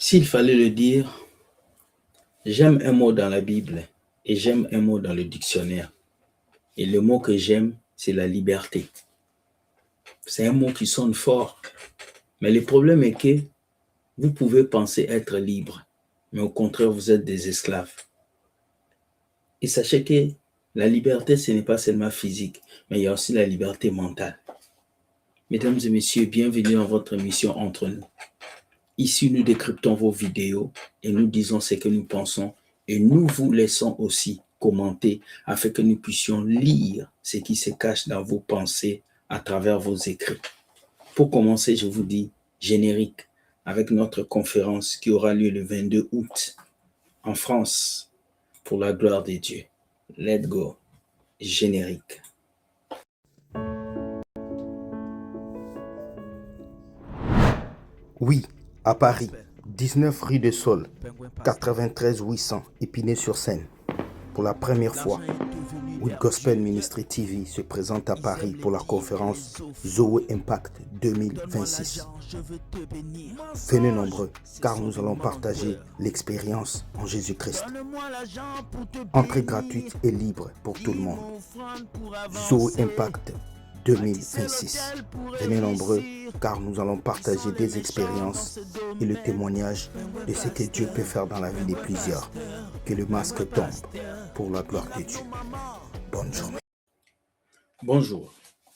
S'il fallait le dire, j'aime un mot dans la Bible et j'aime un mot dans le dictionnaire. Et le mot que j'aime, c'est la liberté. C'est un mot qui sonne fort. Mais le problème est que vous pouvez penser être libre, mais au contraire, vous êtes des esclaves. Et sachez que la liberté, ce n'est pas seulement physique, mais il y a aussi la liberté mentale. Mesdames et messieurs, bienvenue dans votre émission Entre nous. Ici, nous décryptons vos vidéos et nous disons ce que nous pensons et nous vous laissons aussi commenter afin que nous puissions lire ce qui se cache dans vos pensées à travers vos écrits. Pour commencer, je vous dis générique avec notre conférence qui aura lieu le 22 août en France pour la gloire de Dieu. Let's go. Générique. Oui, à Paris, 19 rue de Saulles, 93 800, Épinay-sur-Seine. Pour la première fois, With Gospel Ministry TV se présente à Paris pour la conférence Zoe Impact 2026. Venez nombreux, car nous allons partager l'expérience en Jésus-Christ. Entrée gratuite et libre pour tout le monde. Zoe Impact 2026. Venez nombreux, car nous allons partager des expériences et le témoignage de ce que Dieu peut faire dans la vie de plusieurs. Que le masque tombe pour la gloire de Dieu. Bonne journée. Bonjour.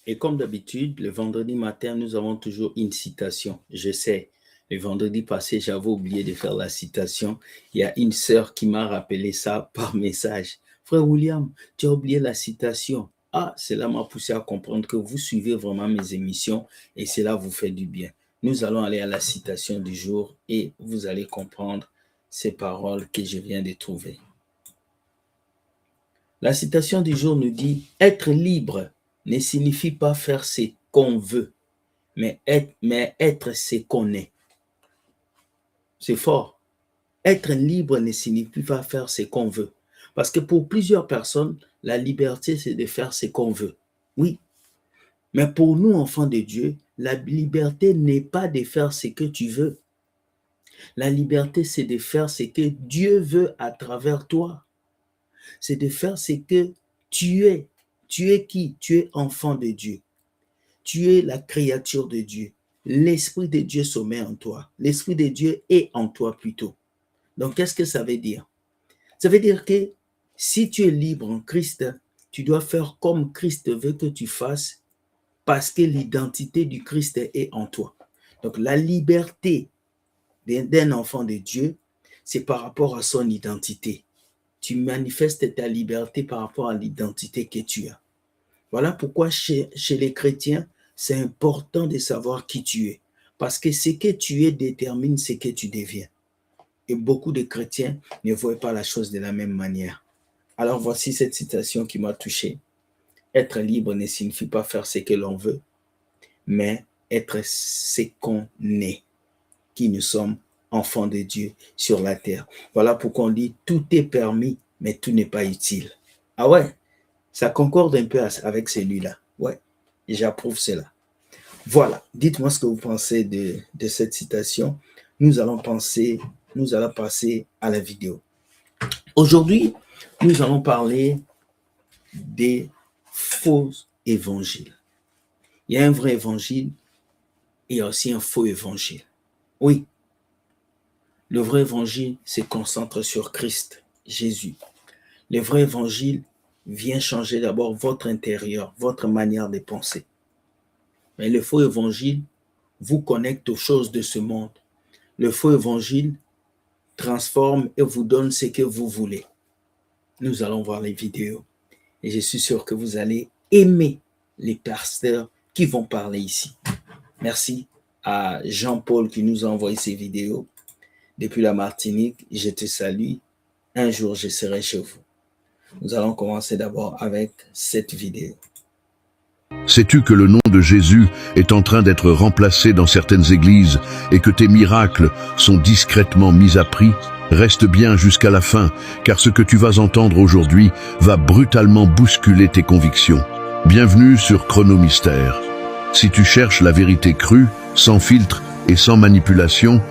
Et comme d'habitude, le vendredi matin, nous avons toujours une citation. Je sais, le vendredi passé, j'avais oublié de faire la citation. Il y a une sœur qui m'a rappelé ça par message. Frère William, tu as oublié la citation. Ah, cela m'a poussé à comprendre que vous suivez vraiment mes émissions et cela vous fait du bien. Nous allons aller à la citation du jour et vous allez comprendre ces paroles que je viens de trouver. La citation du jour nous dit « Être libre ne signifie pas faire ce qu'on veut, mais être ce qu'on est. » C'est fort. Être libre ne signifie pas faire ce qu'on veut. Parce que pour plusieurs personnes, la liberté, c'est de faire ce qu'on veut. Oui. Mais pour nous, enfants de Dieu, la liberté n'est pas de faire ce que tu veux. La liberté, c'est de faire ce que Dieu veut à travers toi. C'est de faire ce que tu es. Tu es qui? Tu es enfant de Dieu. Tu es la créature de Dieu. L'Esprit de Dieu sommeille en toi. L'Esprit de Dieu est en toi plutôt. Donc, qu'est-ce que ça veut dire? Ça veut dire que si tu es libre en Christ, tu dois faire comme Christ veut que tu fasses parce que l'identité du Christ est en toi. Donc, la liberté d'un enfant de Dieu, c'est par rapport à son identité. Tu manifestes ta liberté par rapport à l'identité que tu as. Voilà pourquoi chez les chrétiens, c'est important de savoir qui tu es. Parce que ce que tu es détermine ce que tu deviens. Et beaucoup de chrétiens ne voient pas la chose de la même manière. Alors voici cette citation qui m'a touché. Être libre ne signifie pas faire ce que l'on veut, mais être ce qu'on est, qui nous sommes enfants de Dieu sur la terre. Voilà pourquoi on dit tout est permis, mais tout n'est pas utile. Ah ouais, ça concorde un peu avec celui-là. Ouais, j'approuve cela. Voilà, dites-moi ce que vous pensez de cette citation. Nous allons passer à la vidéo. Aujourd'hui, nous allons parler des faux évangiles. Il y a un vrai évangile et il y a aussi un faux évangile. Oui, le vrai évangile se concentre sur Christ, Jésus. Le vrai évangile vient changer d'abord votre intérieur, votre manière de penser. Mais le faux évangile vous connecte aux choses de ce monde. Le faux évangile transforme et vous donne ce que vous voulez. Nous allons voir les vidéos et je suis sûr que vous allez aimer les pasteurs qui vont parler ici. Merci à Jean-Paul qui nous a envoyé ces vidéos depuis la Martinique. Je te salue. Un jour, je serai chez vous. Nous allons commencer d'abord avec cette vidéo. Sais-tu que le nom de Jésus est en train d'être remplacé dans certaines églises et que tes miracles sont discrètement mis à prix? Reste bien jusqu'à la fin, car ce que tu vas entendre aujourd'hui va brutalement bousculer tes convictions. Bienvenue sur Chronomystère. Si tu cherches la vérité crue, sans filtre et sans manipulation,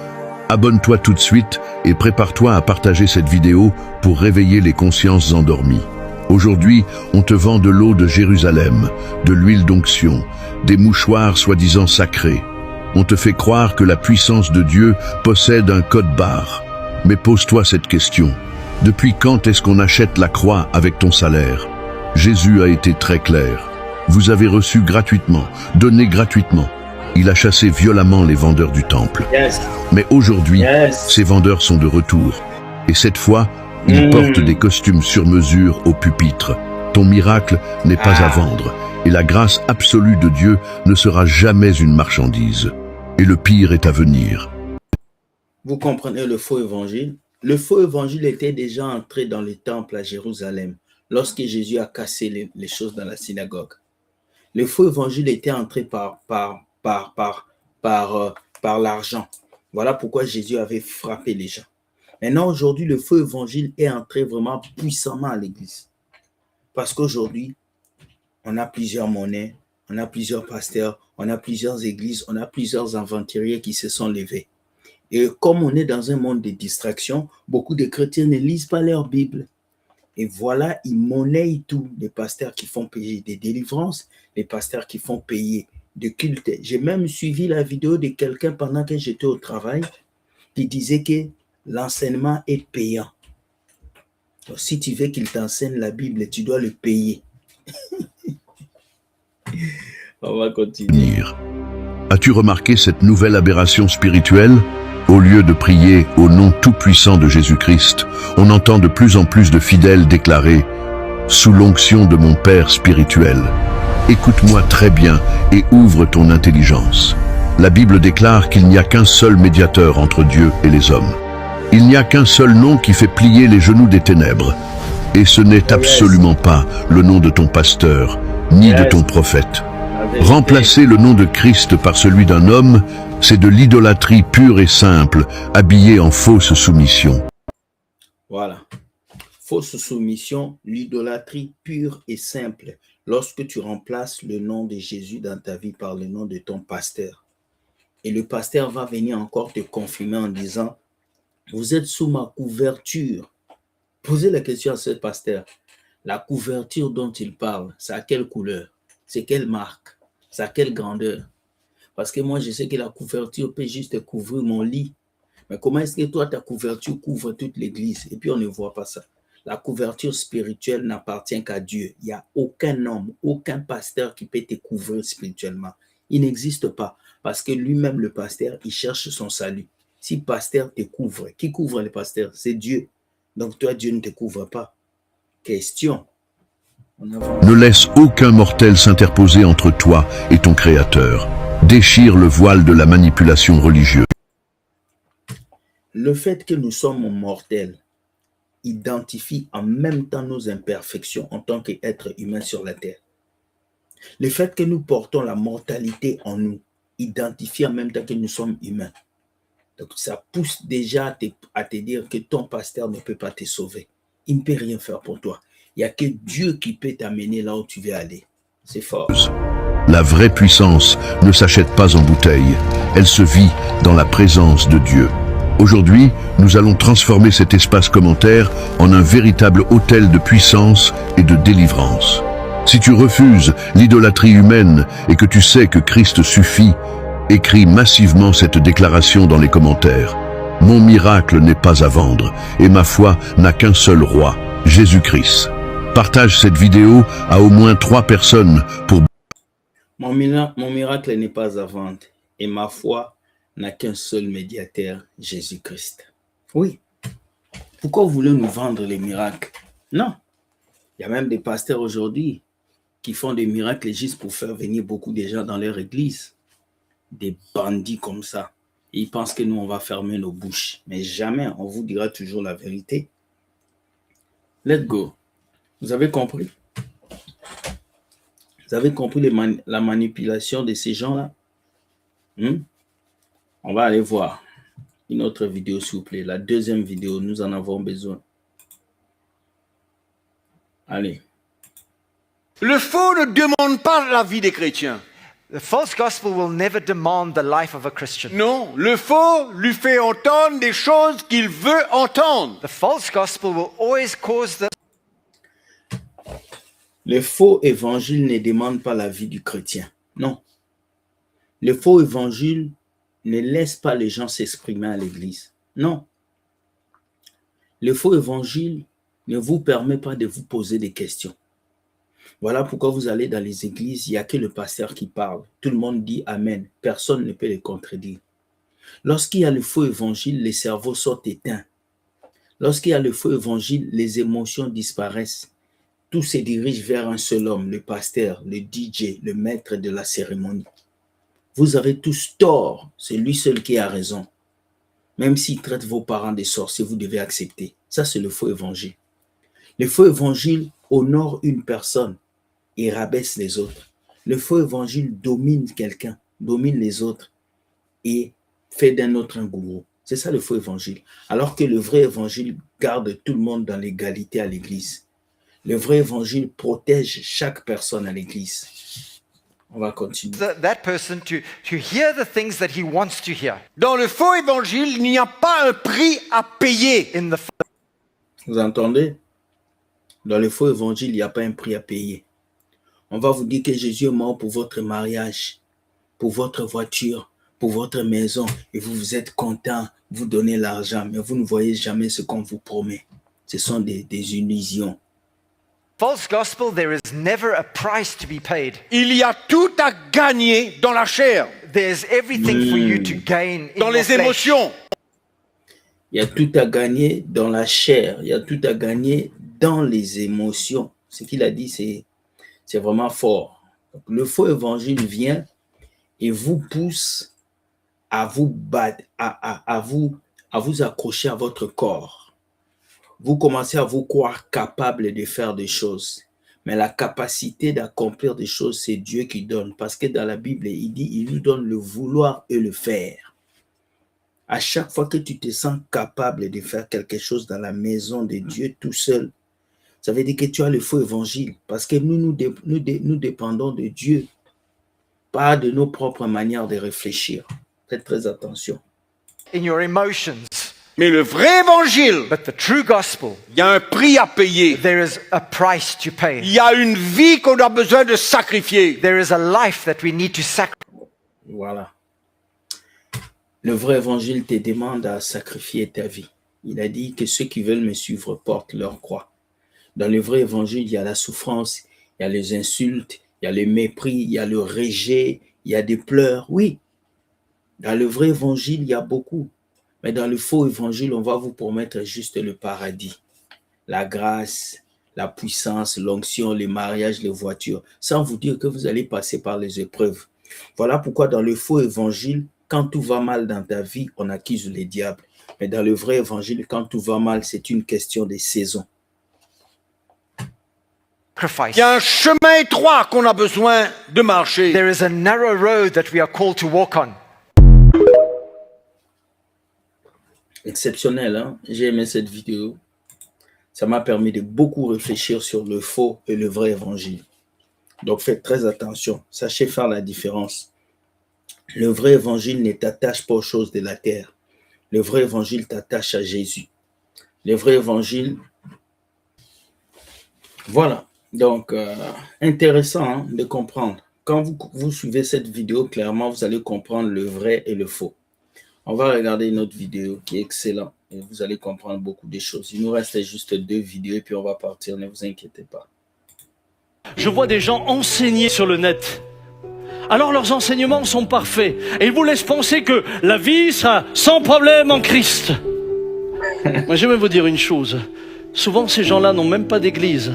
Abonne-toi tout de suite et prépare-toi à partager cette vidéo pour réveiller les consciences endormies. Aujourd'hui, on te vend de l'eau de Jérusalem, de l'huile d'onction, des mouchoirs soi-disant sacrés. On te fait croire que la puissance de Dieu possède un code barre. Mais pose-toi cette question. Depuis quand est-ce qu'on achète la croix avec ton salaire? Jésus a été très clair. Vous avez reçu gratuitement, donné gratuitement. Il a chassé violemment les vendeurs du temple. Mais aujourd'hui, ces vendeurs sont de retour. Et cette fois, ils portent des costumes sur mesure au pupitre. Ton miracle n'est pas à vendre. Et la grâce absolue de Dieu ne sera jamais une marchandise. Et le pire est à venir. Vous comprenez le faux évangile? Le faux évangile était déjà entré dans le temple à Jérusalem lorsque Jésus a cassé les choses dans la synagogue. Le faux évangile était entré par l'argent. Voilà pourquoi Jésus avait frappé les gens. Maintenant, aujourd'hui, le faux évangile est entré vraiment puissamment à l'église. Parce qu'aujourd'hui, on a plusieurs monnaies, on a plusieurs pasteurs, on a plusieurs églises, on a plusieurs aventuriers qui se sont levés. Et comme on est dans un monde de distraction, beaucoup de chrétiens ne lisent pas leur Bible. Et voilà, ils monnaient tout. Les pasteurs qui font payer des délivrances, les pasteurs qui font payer de culte. J'ai même suivi la vidéo de quelqu'un pendant que j'étais au travail qui disait que l'enseignement est payant. Donc, si tu veux qu'il t'enseigne la Bible, tu dois le payer. On va continuer. As-tu remarqué cette nouvelle aberration spirituelle? Au lieu de prier au nom tout-puissant de Jésus-Christ, on entend de plus en plus de fidèles déclarer « Sous l'onction de mon Père spirituel ». Écoute-moi très bien et ouvre ton intelligence. La Bible déclare qu'il n'y a qu'un seul médiateur entre Dieu et les hommes. Il n'y a qu'un seul nom qui fait plier les genoux des ténèbres. Et ce n'est absolument pas le nom de ton pasteur, ni de ton prophète. Remplacer le nom de Christ par celui d'un homme, c'est de l'idolâtrie pure et simple, habillée en fausse soumission. Voilà. Fausse soumission, l'idolâtrie pure et simple. Lorsque tu remplaces le nom de Jésus dans ta vie par le nom de ton pasteur. Et le pasteur va venir encore te confirmer en disant, vous êtes sous ma couverture. Posez la question à ce pasteur. La couverture dont il parle, c'est à quelle couleur? C'est quelle marque? C'est à quelle grandeur? Parce que moi, je sais que la couverture peut juste couvrir mon lit. Mais comment est-ce que toi, ta couverture couvre toute l'église? Et puis, on ne voit pas ça. La couverture spirituelle n'appartient qu'à Dieu. Il n'y a aucun homme, aucun pasteur qui peut te couvrir spirituellement. Il n'existe pas. Parce que lui-même, le pasteur, il cherche son salut. Si le pasteur te couvre, qui couvre le pasteur? C'est Dieu. Donc toi, Dieu ne te couvre pas. Question. Ne laisse aucun mortel s'interposer entre toi et ton Créateur. Déchire le voile de la manipulation religieuse. Le fait que nous sommes mortels identifie en même temps nos imperfections en tant qu'êtres humains sur la terre. Le fait que nous portons la mortalité en nous identifie en même temps que nous sommes humains. Donc ça pousse déjà à te dire que ton pasteur ne peut pas te sauver. Il ne peut rien faire pour toi. Il n'y a que Dieu qui peut t'amener là où tu veux aller. C'est fort. La vraie puissance ne s'achète pas en bouteille. Elle se vit dans la présence de Dieu. Aujourd'hui, nous allons transformer cet espace commentaire en un véritable hôtel de puissance et de délivrance. Si tu refuses l'idolâtrie humaine et que tu sais que Christ suffit, écris massivement cette déclaration dans les commentaires. Mon miracle n'est pas à vendre et ma foi n'a qu'un seul roi, Jésus-Christ. Partage cette vidéo à au moins 3 personnes pour... Mon miracle n'est pas à vendre et ma foi n'a qu'un seul médiateur, Jésus-Christ. Oui. Pourquoi vous voulez nous vendre les miracles? Non. Il y a même des pasteurs aujourd'hui qui font des miracles juste pour faire venir beaucoup de gens dans leur église. Des bandits comme ça. Et ils pensent que nous, on va fermer nos bouches. Mais jamais, on vous dira toujours la vérité. Let's go. Vous avez compris? Vous avez compris la manipulation de ces gens-là? On va aller voir une autre vidéo, s'il vous plaît. La deuxième vidéo, nous en avons besoin. Allez. Le faux ne demande pas l'avis des chrétiens. The false gospel will never demand the life of a Christian. Non, le faux lui fait entendre des choses qu'il veut entendre. The false gospel will always cause the Le faux évangile ne demande pas la vie du chrétien. Non. Le faux évangile ne laisse pas les gens s'exprimer à l'église. Non. Le faux évangile ne vous permet pas de vous poser des questions. Voilà pourquoi vous allez dans les églises, il n'y a que le pasteur qui parle. Tout le monde dit Amen. Personne ne peut le contredire. Lorsqu'il y a le faux évangile, les cerveaux sont éteints. Lorsqu'il y a le faux évangile, les émotions disparaissent. Tout se dirige vers un seul homme, le pasteur, le DJ, le maître de la cérémonie. Vous avez tous tort, c'est lui seul qui a raison. Même s'il traite vos parents de sorciers, vous devez accepter. Ça, c'est le faux évangile. Le faux évangile honore une personne et rabaisse les autres. Le faux évangile domine quelqu'un, domine les autres et fait d'un autre un gourou. C'est ça le faux évangile. Alors que le vrai évangile garde tout le monde dans l'égalité à l'église. Le vrai évangile protège chaque personne à l'église. On va continuer. that person to hear the things that he wants to hear. Dans le faux évangile, il n'y a pas un prix à payer. In the Vous entendez? Dans le faux évangile, il n'y a pas un prix à payer. On va vous dire que Jésus est mort pour votre mariage, pour votre voiture, pour votre maison, et vous êtes content, vous donnez l'argent, mais vous ne voyez jamais ce qu'on vous promet. Ce sont des illusions. false gospel, there is never a price to be paid. Il y a tout à gagner dans la chair, There's everything for you to gain in dans your les flesh. émotions. Il y a tout à gagner dans la chair, il y a tout à gagner dans les émotions. Ce qu'il a dit, c'est vraiment fort. Donc, le faux évangile vient et vous pousse à vous battre, à vous accrocher à votre corps. Vous commencez à vous croire capable de faire des choses. Mais la capacité d'accomplir des choses, c'est Dieu qui donne. Parce que dans la Bible, il dit, il nous donne le vouloir et le faire. À chaque fois que tu te sens capable de faire quelque chose dans la maison de Dieu tout seul, ça veut dire que tu as le faux évangile. Parce que nous dépendons de Dieu, pas de nos propres manières de réfléchir. Faites très attention. In your emotions. Mais le vrai évangile, But the true gospel, il y a un prix à payer. there is a price to Il pay. y a une vie qu'on a besoin de sacrifier. There is a life that we need to sacrifice. Voilà. Le vrai évangile te demande à sacrifier ta vie. Il a dit que ceux qui veulent me suivre portent leur croix. Dans le vrai évangile, il y a la souffrance, il y a les insultes, il y a le mépris, il y a le rejet, il y a des pleurs. Oui, dans le vrai évangile, il y a beaucoup. Mais dans le faux évangile, on va vous promettre juste le paradis, la grâce, la puissance, l'onction, les mariages, les voitures, sans vous dire que vous allez passer par les épreuves. Voilà pourquoi dans le faux évangile, quand tout va mal dans ta vie, on accuse les diables. Mais dans le vrai évangile, quand tout va mal, c'est une question de saison. Il y a un chemin étroit qu'on a besoin de marcher. There is a narrow road that we are called to walk on. Exceptionnel, hein? J'ai aimé cette vidéo. Ça m'a permis de beaucoup réfléchir sur le faux et le vrai évangile. Donc faites très attention, sachez faire la différence. Le vrai évangile ne t'attache pas aux choses de la terre. Le vrai évangile t'attache à Jésus. Le vrai évangile, voilà. Donc, intéressant hein, de comprendre. Quand vous suivez cette vidéo, clairement, vous allez comprendre le vrai et le faux. On va regarder une autre vidéo qui est excellente et vous allez comprendre beaucoup de choses. Il nous reste juste 2 vidéos et puis on va partir, ne vous inquiétez pas. Je vois des gens enseigner sur le net. Alors leurs enseignements sont parfaits et ils vous laissent penser que la vie sera sans problème en Christ. Moi j'aimerais vous dire une chose. Souvent ces gens-là n'ont même pas d'église.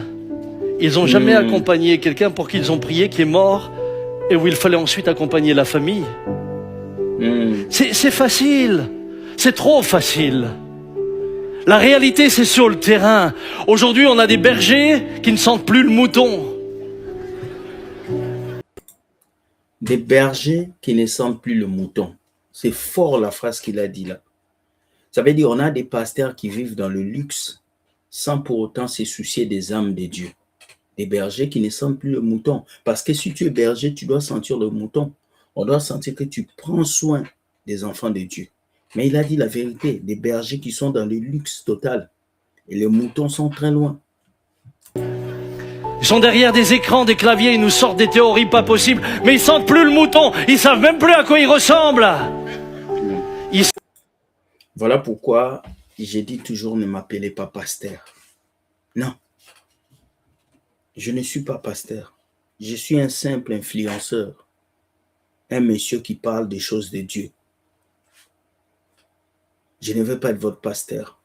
Ils n'ont jamais accompagné quelqu'un pour qui ils ont prié, qui est mort et où il fallait ensuite accompagner la famille. C'est facile, c'est trop facile. La réalité, c'est sur le terrain. Aujourd'hui, on a des bergers qui ne sentent plus le mouton. Des bergers qui ne sentent plus le mouton. C'est fort la phrase qu'il a dit là. Ça veut dire on a des pasteurs qui vivent dans le luxe sans pour autant se soucier des âmes de Dieu. Des bergers qui ne sentent plus le mouton. Parce que si tu es berger, tu dois sentir le mouton. On doit sentir que tu prends soin des enfants de Dieu. Mais il a dit la vérité, des bergers qui sont dans le luxe total. Et les moutons sont très loin. Ils sont derrière des écrans, des claviers, ils nous sortent des théories pas possibles, mais ils sentent plus le mouton, ils savent même plus à quoi il ressemble. Voilà pourquoi j'ai dit toujours ne m'appelez pas pasteur. Non. Je ne suis pas pasteur. Je suis un simple influenceur. Un monsieur qui parle des choses de Dieu. Je ne veux pas être votre pasteur.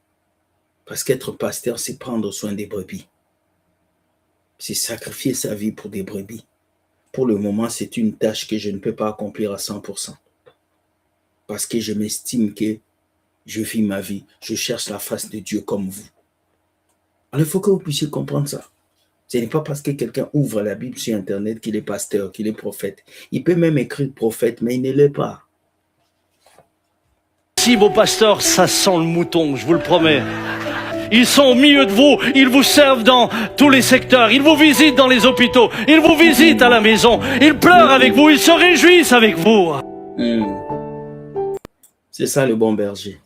Parce qu'être pasteur, c'est prendre soin des brebis. C'est sacrifier sa vie pour des brebis. Pour le moment, c'est une tâche que je ne peux pas accomplir à 100%. Parce que je m'estime que je vis ma vie. Je cherche la face de Dieu comme vous. Alors, il faut que vous puissiez comprendre ça. Ce n'est pas parce que quelqu'un ouvre la Bible sur Internet qu'il est pasteur, qu'il est prophète. Il peut même écrire prophète, mais il ne l'est pas. Si vos pasteurs, ça sent le mouton, je vous le promets. Ils sont au milieu de vous, ils vous servent dans tous les secteurs, ils vous visitent dans les hôpitaux, ils vous visitent à la maison, ils pleurent avec vous, ils se réjouissent avec vous. C'est ça le bon berger.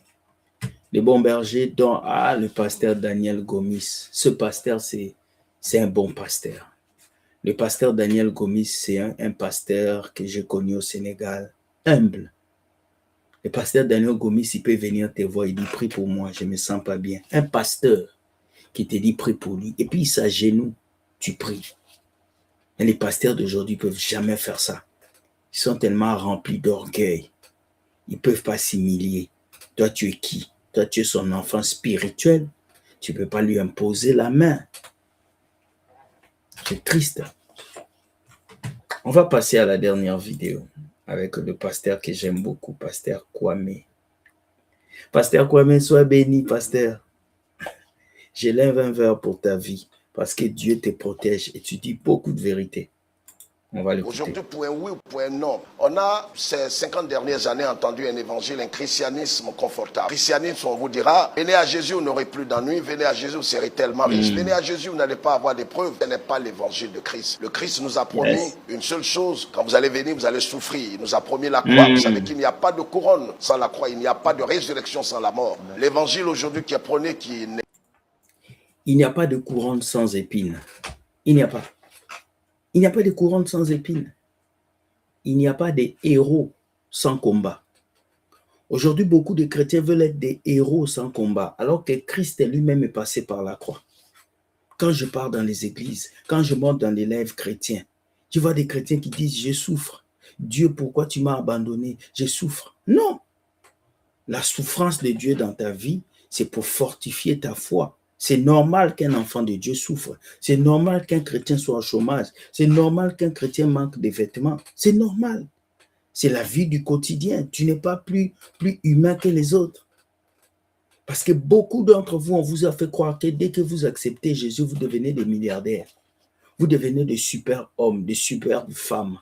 Le bon berger dont le pasteur Daniel Gomis. Ce pasteur, c'est un bon pasteur. Le pasteur Daniel Gomis, c'est un pasteur que j'ai connu au Sénégal, humble. Le pasteur Daniel Gomis, il peut venir te voir, il dit prie pour moi, je ne me sens pas bien. Un pasteur qui te dit prie pour lui, et puis il s'agenouille, tu pries. Et les pasteurs d'aujourd'hui ne peuvent jamais faire ça. Ils sont tellement remplis d'orgueil. Ils ne peuvent pas s'humilier. Toi, tu es qui? Toi, tu es son enfant spirituel. Tu ne peux pas lui imposer la main. C'est triste. On va passer à la dernière vidéo avec le pasteur que j'aime beaucoup, pasteur Kwame. Pasteur Kwame, sois béni, pasteur. J'élève un verre pour ta vie parce que Dieu te protège et tu dis beaucoup de vérité. On va l'écouter. Aujourd'hui, pour un oui ou pour un non, on a ces 50 dernières années entendu un évangile, un christianisme confortable. Christianisme, on vous dira, venez à Jésus, vous n'aurez plus d'ennui, venez à Jésus, vous serez tellement riche. Venez à Jésus, vous n'allez pas avoir d'épreuves. Ce n'est pas l'évangile de Christ. Le Christ nous a promis une seule chose, quand vous allez venir, vous allez souffrir. Il nous a promis la croix. Vous savez qu'il n'y a pas de couronne sans la croix, il n'y a pas de résurrection sans la mort. L'évangile aujourd'hui qui est prôné, il n'y a pas de couronne sans épines. Il n'y a pas. Il n'y a pas de couronne sans épines. Il n'y a pas de héros sans combat. Aujourd'hui, beaucoup de chrétiens veulent être des héros sans combat, alors que Christ lui-même est passé par la croix. Quand je pars dans les églises, quand je monte dans les lives chrétiens, tu vois des chrétiens qui disent « Je souffre. Dieu, pourquoi tu m'as abandonné? Je souffre. » Non. La souffrance de Dieu dans ta vie, c'est pour fortifier ta foi. C'est normal qu'un enfant de Dieu souffre. C'est normal qu'un chrétien soit au chômage. C'est normal qu'un chrétien manque de vêtements. C'est normal. C'est la vie du quotidien. Tu n'es pas plus humain que les autres. Parce que beaucoup d'entre vous, on vous a fait croire que dès que vous acceptez Jésus, vous devenez des milliardaires. Vous devenez des super hommes, des super femmes.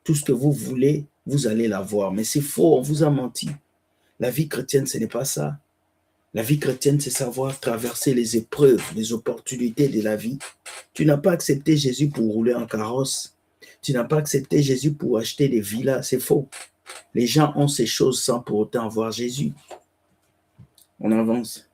Tout ce que vous voulez, vous allez l'avoir. Mais c'est faux, on vous a menti. La vie chrétienne, ce n'est pas ça. La vie chrétienne, c'est savoir traverser les épreuves, les opportunités de la vie. Tu n'as pas accepté Jésus pour rouler en carrosse. Tu n'as pas accepté Jésus pour acheter des villas. C'est faux. Les gens ont ces choses sans pour autant avoir Jésus. On avance.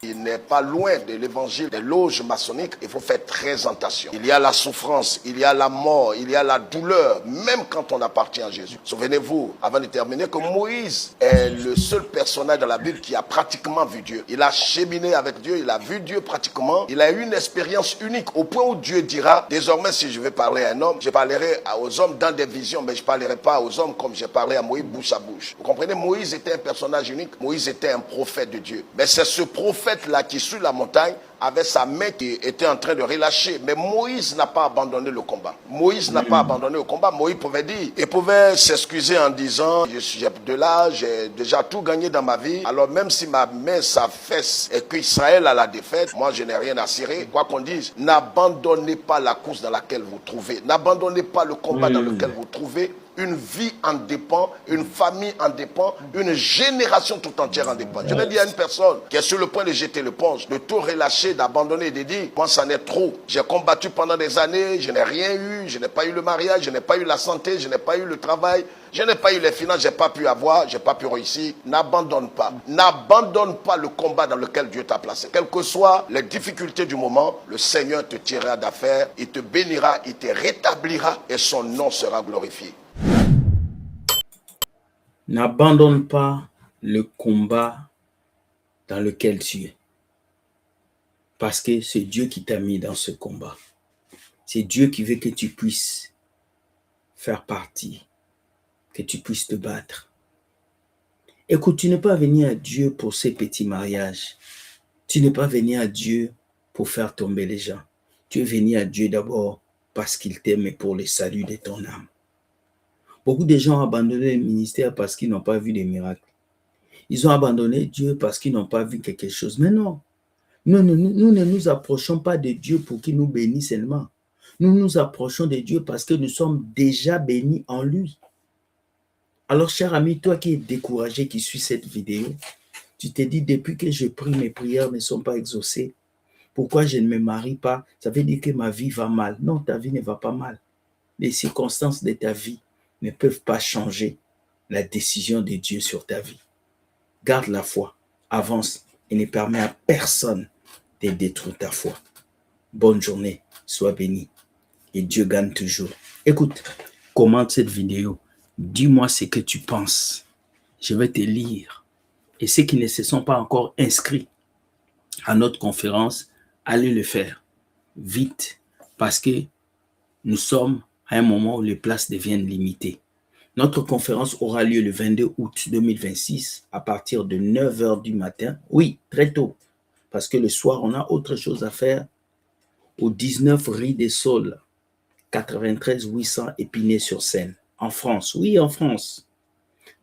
Il n'est pas loin de l'évangile des loges maçonniques. Il faut faire très attention. Il y a la souffrance, il y a la mort, il y a la douleur, même quand on appartient à Jésus. Souvenez-vous, avant de terminer, que Moïse est le seul personnage dans la Bible qui a pratiquement vu Dieu. Il a cheminé avec Dieu, il a vu Dieu pratiquement. Il a eu une expérience unique au point où Dieu dira, désormais si je vais parler à un homme, je parlerai aux hommes dans des visions, mais je ne parlerai pas aux hommes comme j'ai parlé à Moïse bouche à bouche. Vous comprenez, Moïse était un personnage unique, Moïse était un prophète de Dieu. Mais c'est ce prophète là qui sur la montagne avait sa main qui était en train de relâcher, mais Moïse n'a pas abandonné le combat. Moïse n'a pas abandonné le combat. Moïse pouvait dire, il pouvait s'excuser en disant, j'ai de l'âge, j'ai déjà tout gagné dans ma vie, alors même si ma main s'affaisse et qu'Israël a la défaite, moi je n'ai rien à cirer. Quoi qu'on dise, n'abandonnez pas la course dans laquelle vous trouvez, n'abandonnez pas le combat dans lequel vous trouvez. une vie en dépend, une famille en dépend, une génération tout entière en dépend. Je l'ai dit à une personne qui est sur le point de jeter l'éponge, de tout relâcher, d'abandonner, de dire, moi ça n'est trop. J'ai combattu pendant des années, je n'ai rien eu, je n'ai pas eu le mariage, je n'ai pas eu la santé, je n'ai pas eu le travail, je n'ai pas eu les finances, je n'ai pas pu avoir, je n'ai pas pu réussir. N'abandonne pas. N'abandonne pas le combat dans lequel Dieu t'a placé. Quelles que soient les difficultés du moment, le Seigneur te tirera d'affaire, il te bénira, il te rétablira et son nom sera glorifié. N'abandonne pas le combat dans lequel tu es. Parce que c'est Dieu qui t'a mis dans ce combat. C'est Dieu qui veut que tu puisses faire partie, que tu puisses te battre. Écoute, tu n'es pas venu à Dieu pour ces petits mariages. Tu n'es pas venu à Dieu pour faire tomber les gens. Tu es venu à Dieu d'abord parce qu'il t'aime et pour le salut de ton âme. Beaucoup de gens ont abandonné le ministère parce qu'ils n'ont pas vu des miracles. Ils ont abandonné Dieu parce qu'ils n'ont pas vu quelque chose. Mais non, nous ne nous approchons pas de Dieu pour qu'il nous bénisse seulement. Nous nous approchons de Dieu parce que nous sommes déjà bénis en lui. Alors, cher ami, toi qui es découragé, qui suis cette vidéo, tu te dis, depuis que je prie, mes prières ne sont pas exaucées. Pourquoi je ne me marie pas? Ça veut dire que ma vie va mal. Non, ta vie ne va pas mal. Les circonstances de ta vie ne peuvent pas changer la décision de Dieu sur ta vie. Garde la foi, avance et ne permets à personne de détruire ta foi. Bonne journée, sois béni et Dieu gagne toujours. Écoute, commente cette vidéo, dis-moi ce que tu penses. Je vais te lire. Et ceux qui ne se sont pas encore inscrits à notre conférence, allez le faire vite parce que nous sommes à un moment où les places deviennent limitées. Notre conférence aura lieu le 22 août 2026 à partir de 9 h du matin. Oui, très tôt, parce que le soir, on a autre chose à faire au 19 rue des Saules, 93 800 Épinay-sur-Seine, en France. Oui, en France.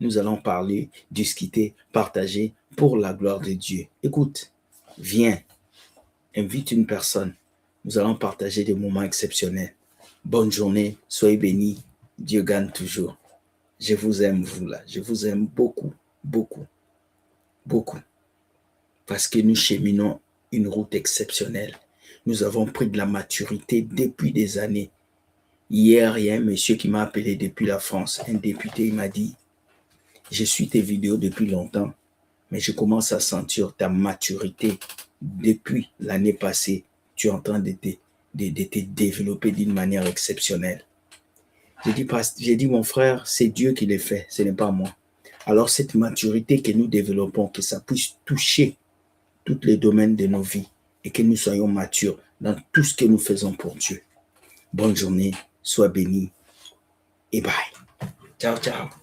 Nous allons parler, discuter, partager pour la gloire de Dieu. Écoute, viens, invite une personne. Nous allons partager des moments exceptionnels. Bonne journée, soyez bénis. Dieu gagne toujours. Je vous aime, vous là. Je vous aime beaucoup, beaucoup, beaucoup. Parce que nous cheminons une route exceptionnelle. Nous avons pris de la maturité depuis des années. Hier, il y a un monsieur qui m'a appelé depuis la France. Un député, il m'a dit, je suis tes vidéos depuis longtemps, mais je commence à sentir ta maturité depuis l'année passée. Tu es en train de te développer d'une manière exceptionnelle. J'ai dit, mon frère, c'est Dieu qui le fait, ce n'est pas moi. Alors cette maturité que nous développons, que ça puisse toucher tous les domaines de nos vies et que nous soyons matures dans tout ce que nous faisons pour Dieu. Bonne journée, sois béni et bye. Ciao, ciao.